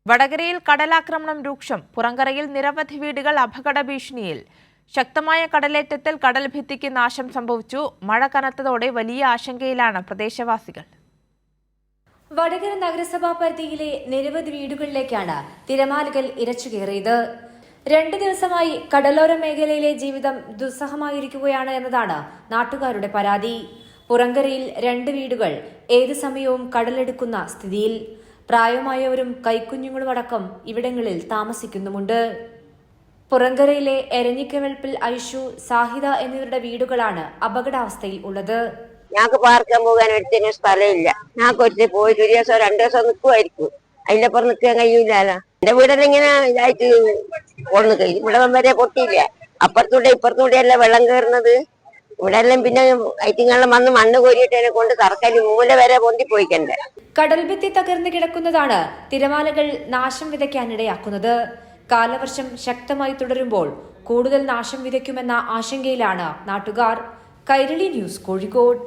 വടകരയിൽ കടലാക്രമണം രൂക്ഷം. പുറങ്കരയിൽ നിരവധി വീടുകൾ അപകട ഭീഷണിയിൽ. ശക്തമായ കടലേറ്റത്തിൽ കടൽഭിത്തിക്ക് നാശം സംഭവിച്ചു. മഴ കനത്തതോടെ വലിയ ആശങ്കയിലാണ് പ്രദേശവാസികൾ. വടകര നഗരസഭാ പരിധിയിലെ നിരവധി വീടുകളിലേക്കാണ് തിരമാലകൾ ഇരച്ചുകയറിയത്. 2 ദിവസമായി കടലോര മേഖലയിലെ ജീവിതം ദുസ്സഹമായിരിക്കുകയാണ് എന്നതാണ് നാട്ടുകാരുടെ പരാതി. പുറങ്കരയിൽ 2 വീടുകൾ ഏതു സമയവും കടലെടുക്കുന്ന സ്ഥിതിയിൽ. പ്രായമായവരും കൈക്കുഞ്ഞുങ്ങളുമടക്കം ഇവിടങ്ങളിൽ താമസിക്കുന്നുമുണ്ട്. പുറങ്കരയിലെ എരഞ്ഞിക്കവെൽപ്പിൽ ഐഷു, സാഹിദ എന്നിവരുടെ വീടുകളാണ് അപകടാവസ്ഥയിൽ ഉള്ളത്. ഞങ്ങൾക്ക് പാർക്കാൻ പോകാൻ എടുത്തതിന് സ്ഥലമില്ല. ഞങ്ങൾക്ക് ഒറ്റ പോയിട്ട് 1 ദിവസം 2 ദിവസം നിൽക്കുമായിരിക്കും. അതിലപ്പുറം നിൽക്കാൻ കഴിയൂലല്ലോ. എന്റെ വീടെല്ലാം ഇങ്ങനെ ഇതായിട്ട് കൊണ്ടു കഴിയും. ഇവിടെ വരെ പൊട്ടിയില്ല. അപ്പുറത്തൂടെ ഇപ്പുറത്തൂടെ അല്ല വെള്ളം കയറുന്നത്. ഇവിടെ എല്ലാം പിന്നെ ഐറ്റിങ്ങളെല്ലാം വന്ന് മണ്ണ് കോരിയിട്ട് അതിനെ കൊണ്ട് തറക്കല്ലി മൂല വരെ പൊന്തിപ്പോയിക്കണ്ടേ. കടൽഭിത്തി തകർന്നു കിടക്കുന്നതാണ് തിരമാലകൾ നാശം വിതയ്ക്കാനിടയാക്കുന്നത്. കാലവർഷം ശക്തമായി തുടരുമ്പോൾ കൂടുതൽ നാശം വിതയ്ക്കുമെന്ന ആശങ്കയിലാണ് നാട്ടുകാർ. കൈരളി ന്യൂസ്, കോഴിക്കോട്.